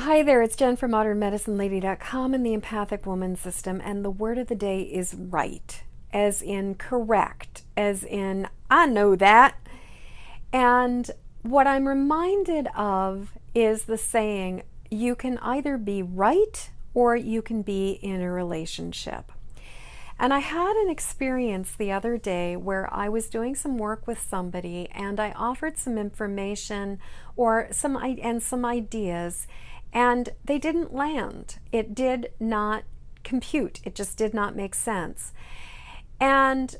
Hi there, it's Jen from modernmedicinelady.com and the Empathic Woman System, and the word of the day is right, as in correct, as in I know that. And what I'm reminded of is the saying, you can either be right or you can be in a relationship. And I had an experience the other day where I was doing some work with somebody and I offered some information or some ideas, and they didn't land. It did not compute. It just did not make sense. And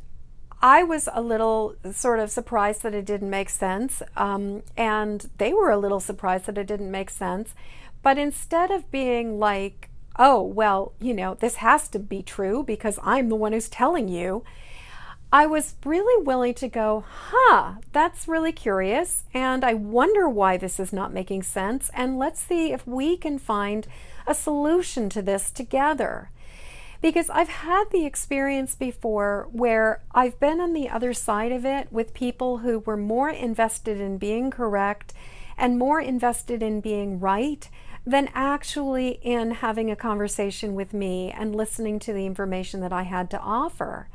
I was a little sort of surprised that it didn't make sense, and they were a little surprised that it didn't make sense. But instead of being like, oh, well, this has to be true because I'm the one who's telling you, I was really willing to go, that's really curious, and I wonder why this is not making sense, and let's see if we can find a solution to this together. Because I've had the experience before where I've been on the other side of it with people who were more invested in being correct and more invested in being right than actually in having a conversation with me and listening to the information that I had to offer.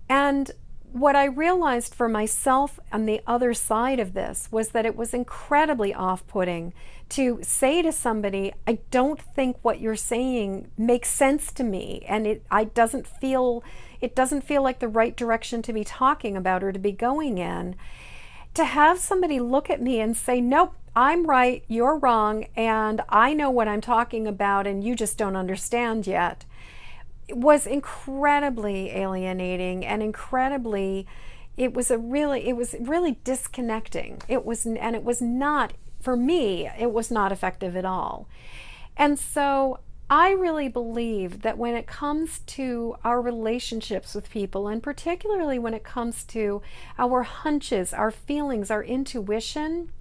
And what I realized for myself on the other side of this was that it was incredibly off-putting to say to somebody, I don't think what you're saying makes sense to me, and it doesn't feel like the right direction to be talking about or to be going in. To have somebody look at me and say, nope, I'm right, you're wrong, and I know what I'm talking about and you just don't understand yet, it was incredibly alienating and it was really disconnecting. It was not, for me, it was not effective at all. And so I really believe that when it comes to our relationships with people, and particularly when it comes to our hunches, our feelings, our intuition,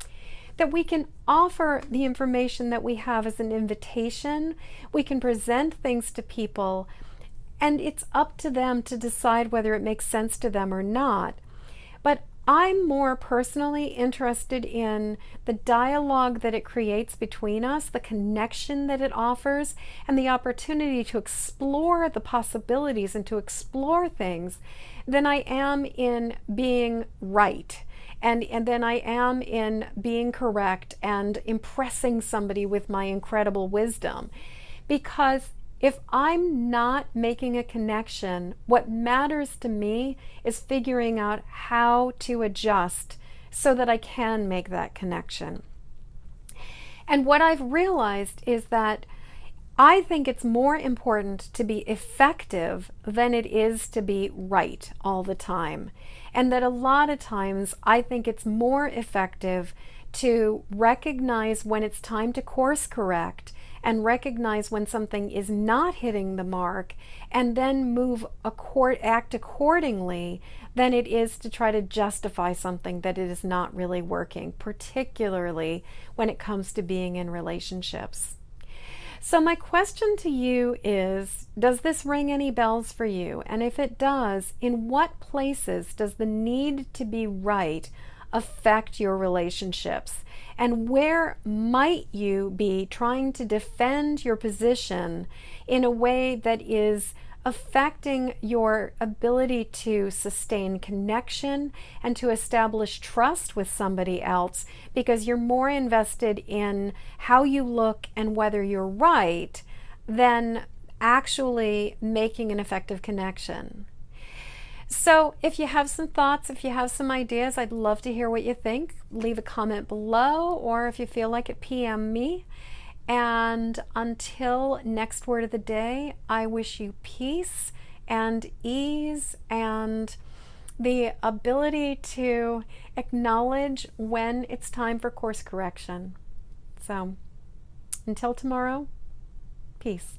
that we can offer the information that we have as an invitation. We can present things to people, and it's up to them to decide whether it makes sense to them or not. But I'm more personally interested in the dialogue that it creates between us, the connection that it offers, and the opportunity to explore the possibilities and to explore things than I am in being right. And then I am in being correct and impressing somebody with my incredible wisdom. Because if I'm not making a connection, what matters to me is figuring out how to adjust so that I can make that connection. And what I've realized is that I think it's more important to be effective than it is to be right all the time. And that a lot of times I think it's more effective to recognize when it's time to course correct and recognize when something is not hitting the mark and then act accordingly than it is to try to justify something that it is not really working, particularly when it comes to being in relationships. So my question to you is, does this ring any bells for you? And if it does, in what places does the need to be right affect your relationships? And where might you be trying to defend your position in a way that is affecting your ability to sustain connection and to establish trust with somebody else because you're more invested in how you look and whether you're right than actually making an effective connection? So if you have some thoughts, if you have some ideas, I'd love to hear what you think. Leave a comment below, or if you feel like it, PM me. And until next word of the day, I wish you peace and ease and the ability to acknowledge when it's time for course correction. So until tomorrow, peace.